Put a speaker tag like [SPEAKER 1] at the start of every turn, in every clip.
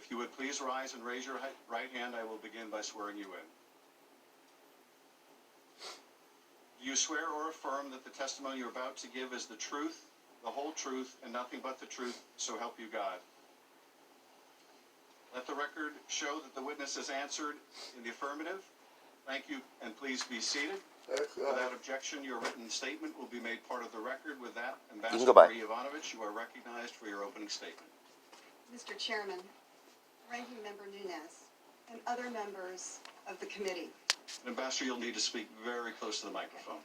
[SPEAKER 1] If you would please rise and raise your right hand, I will begin by swearing you in. Do you swear or affirm that the testimony you're about to give is the truth, the whole truth, and nothing but the truth, so help you God? Let the record show that the witness has answered in the affirmative. Thank you, and please be seated. Without objection, your written statement will be made part of the record. With that, Ambassador Yovanovitch, you are recognized for your opening statement.
[SPEAKER 2] Mr. Chairman, Ranking Member Nunes, and other members of the committee.
[SPEAKER 1] Ambassador, you'll need to speak very close to the microphone.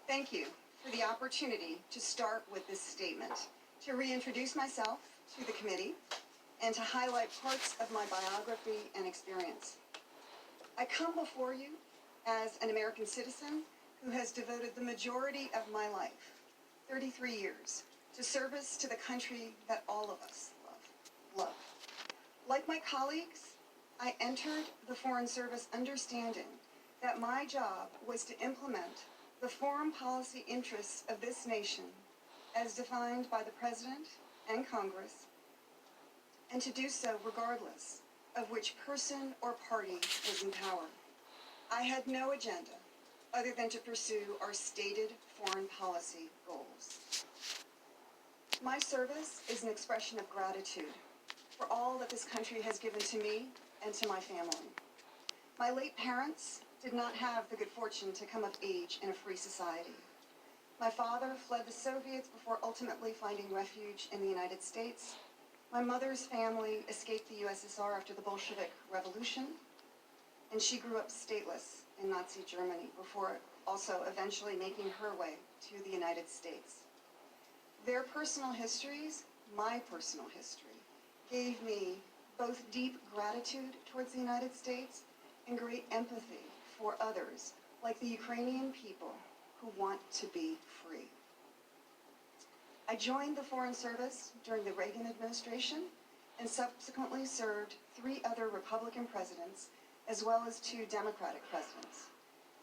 [SPEAKER 2] Thank you for the opportunity to start with this statement, to reintroduce myself to the committee, and to highlight parts of my biography and experience. I come before you as an American citizen who has devoted the majority of my life, 33 years, to service to the country that all of us love. Like my colleagues, I entered the Foreign Service understanding that my job was to implement the foreign policy interests of this nation as defined by the President and Congress, and to do so regardless of which person or party was in power. I had no agenda other than to pursue our stated foreign policy goals. My service is an expression of gratitude for all that this country has given to me and to my family. My late parents did not have the good fortune to come of age in a free society. My father fled the Soviets before ultimately finding refuge in the United States. My mother's family escaped the USSR after the Bolshevik Revolution, and she grew up stateless in Nazi Germany before also eventually making her way to the United States. Their personal histories, my personal history, gave me both deep gratitude towards the United States and great empathy for others, like the Ukrainian people who want to be free. I joined the Foreign Service during the Reagan administration and subsequently served 3 other Republican presidents as well as 2 Democratic presidents.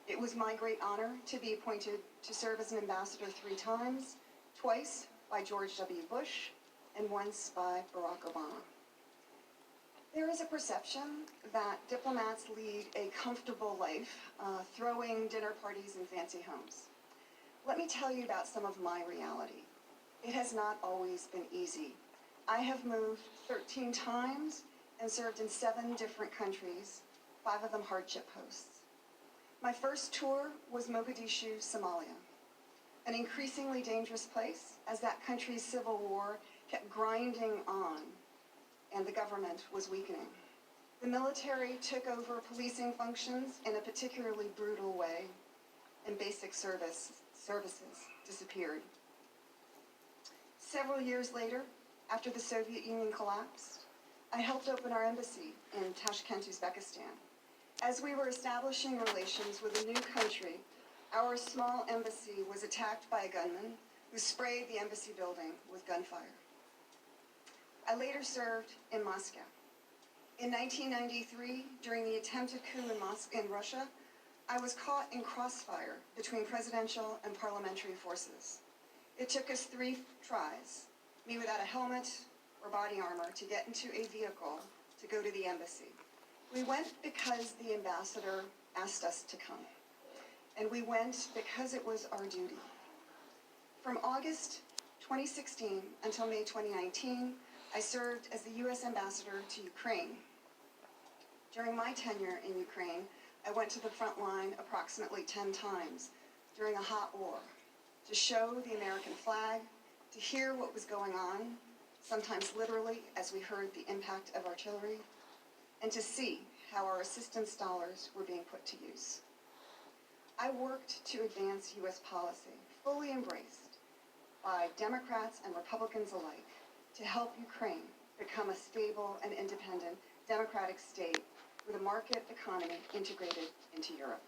[SPEAKER 2] It was my great honor to be appointed to serve as an ambassador 3 times, twice by George W. Bush and once by Barack Obama. There is a perception that diplomats lead a comfortable life, throwing dinner parties in fancy homes. Let me tell you about some of my reality. It has not always been easy. I have moved 13 times and served in 7 different countries, 5 of them hardship posts. My first tour was Mogadishu, Somalia, an increasingly dangerous place as that country's civil war kept grinding on and the government was weakening. The military took over policing functions in a particularly brutal way, and basic services disappeared. Several years later, after the Soviet Union collapsed, I helped open our embassy in Tashkent, Uzbekistan. As we were establishing relations with a new country, our small embassy was attacked by a gunman who sprayed the embassy building with gunfire. I later served in Moscow. In 1993, during the attempted coup in Russia, I was caught in crossfire between presidential and parliamentary forces. It took us 3 tries, me without a helmet or body armor, to get into a vehicle to go to the embassy. We went because the ambassador asked us to come. And we went because it was our duty. From August 2016 until May 2019, I served as the U.S. Ambassador to Ukraine. During my tenure in Ukraine, I went to the front line approximately 10 times during a hot war to show the American flag, to hear what was going on, sometimes literally as we heard the impact of artillery, and to see how our assistance dollars were being put to use. I worked to advance U.S. policy, fully embraced by Democrats and Republicans alike, to help Ukraine become a stable and independent democratic state with a market economy integrated into Europe.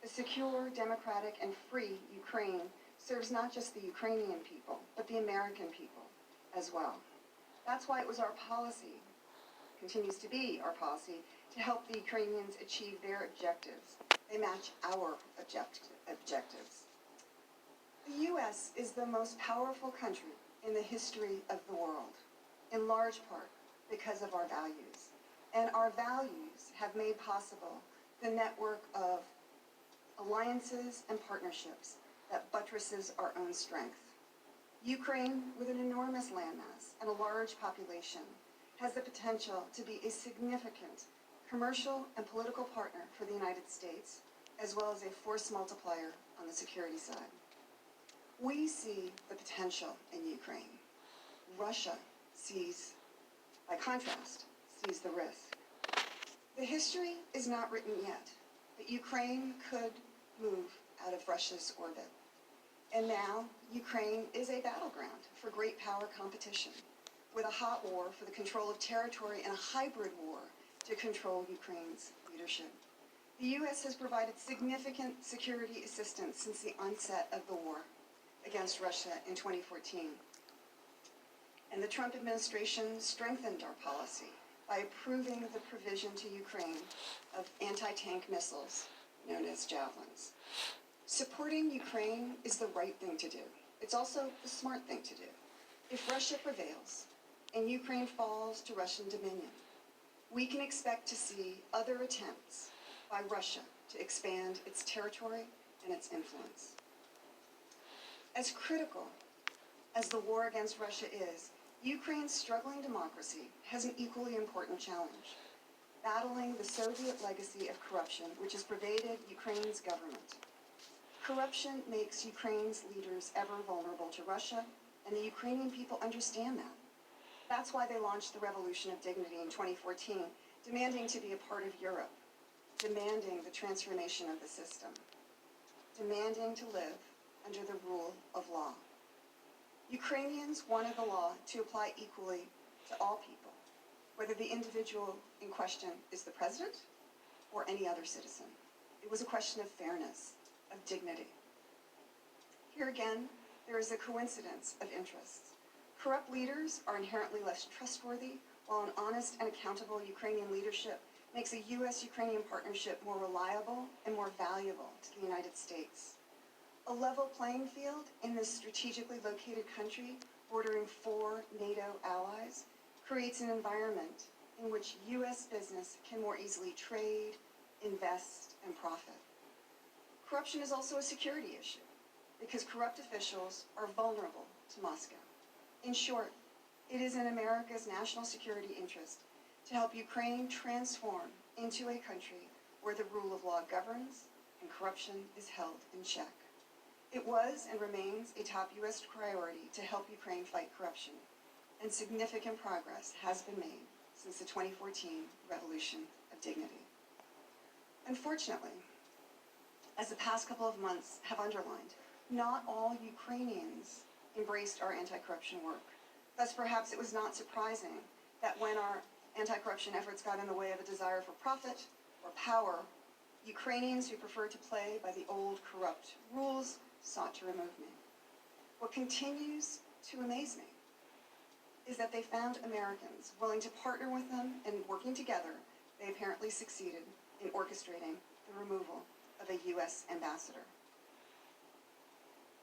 [SPEAKER 2] A secure, democratic, and free Ukraine serves not just the Ukrainian people, but the American people as well. That's why it was our policy, continues to be our policy, to help the Ukrainians achieve their objectives. They match our objectives. The U.S. is the most powerful country in the history of the world, in large part because of our values. And our values have made possible the network of alliances and partnerships that buttresses our own strength. Ukraine, with an enormous landmass and a large population, has the potential to be a significant commercial and political partner for the United States, as well as a force multiplier on the security side. We see the potential in Ukraine. Russia sees, by contrast, sees the risk. The history is not written yet, but Ukraine could move out of Russia's orbit. And now, Ukraine is a battleground for great power competition, with a hot war for the control of territory and a hybrid war to control Ukraine's leadership. The U.S. has provided significant security assistance since the onset of the war against Russia in 2014. And the Trump administration strengthened our policy by approving the provision to Ukraine of anti-tank missiles known as Javelins. Supporting Ukraine is the right thing to do. It's also the smart thing to do. If Russia prevails and Ukraine falls to Russian dominion, we can expect to see other attempts by Russia to expand its territory and its influence. As critical as the war against Russia is, Ukraine's struggling democracy has an equally important challenge, battling the Soviet legacy of corruption which has pervaded Ukraine's government. Corruption makes Ukraine's leaders ever vulnerable to Russia, and the Ukrainian people understand that. That's why they launched the Revolution of Dignity in 2014, demanding to be a part of Europe, demanding the transformation of the system, demanding to live under the rule of law. Ukrainians wanted the law to apply equally to all people, whether the individual in question is the president or any other citizen. It was a question of fairness, of dignity. Here again, there is a coincidence of interests. Corrupt leaders are inherently less trustworthy, while an honest and accountable Ukrainian leadership makes a U.S.-Ukrainian partnership more reliable and more valuable to the United States. A level playing field in this strategically located country, bordering 4 NATO allies, creates an environment in which U.S. business can more easily trade, invest, and profit. Corruption is also a security issue, because corrupt officials are vulnerable to Moscow. In short, it is in America's national security interest to help Ukraine transform into a country where the rule of law governs and corruption is held in check. It was and remains a top U.S. priority to help Ukraine fight corruption, and significant progress has been made since the 2014 Revolution of Dignity. Unfortunately, as the past couple of months have underlined, not all Ukrainians embraced our anti-corruption work. Thus, perhaps it was not surprising that when our anti-corruption efforts got in the way of a desire for profit or power, Ukrainians who preferred to play by the old corrupt rules sought to remove me. What continues to amaze me is that they found Americans willing to partner with them, and working together, they apparently succeeded in orchestrating the removal of a U.S. ambassador.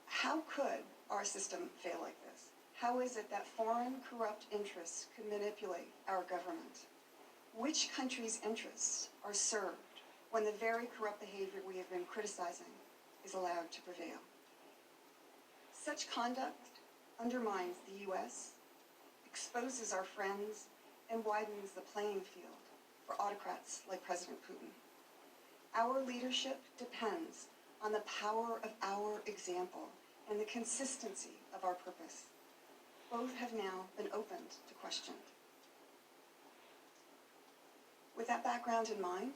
[SPEAKER 2] How could our system fail like this? How is it that foreign corrupt interests could manipulate our government? Which countries' interests are served when the very corrupt behavior we have been criticizing is allowed to prevail? Such conduct undermines the U.S., exposes our friends, and widens the playing field for autocrats like President Putin. Our leadership depends on the power of our example and the consistency of our purpose. Both have now been opened to question. With that background in mind,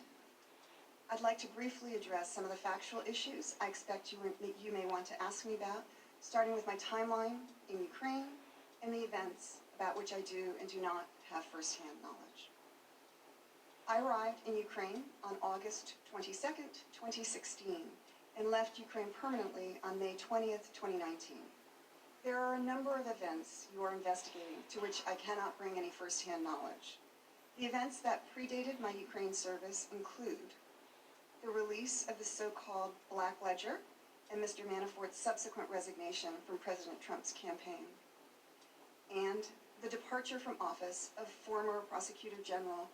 [SPEAKER 2] I'd like to briefly address some of the factual issues I expect you may want to ask me about, starting with my timeline in Ukraine and the events about which I do and do not have firsthand knowledge. I arrived in Ukraine on August 22nd, 2016, and left Ukraine permanently on May 20th, 2019. There are a number of events you are investigating to which I cannot bring any firsthand knowledge. The events that predated my Ukraine service include the release of the so-called Black Ledger and Mr. Manafort's subsequent resignation from President Trump's campaign, and the departure from office of former Prosecutor General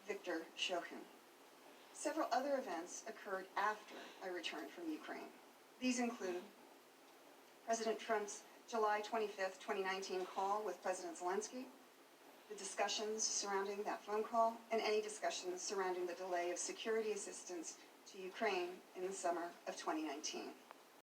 [SPEAKER 2] Viktor Shokin. Several other events occurred after I returned from Ukraine. These include President Trump's July 25th, 2019 call with President Zelensky, the discussions surrounding that phone call, and any discussions surrounding the delay of security assistance to Ukraine in the summer of 2019.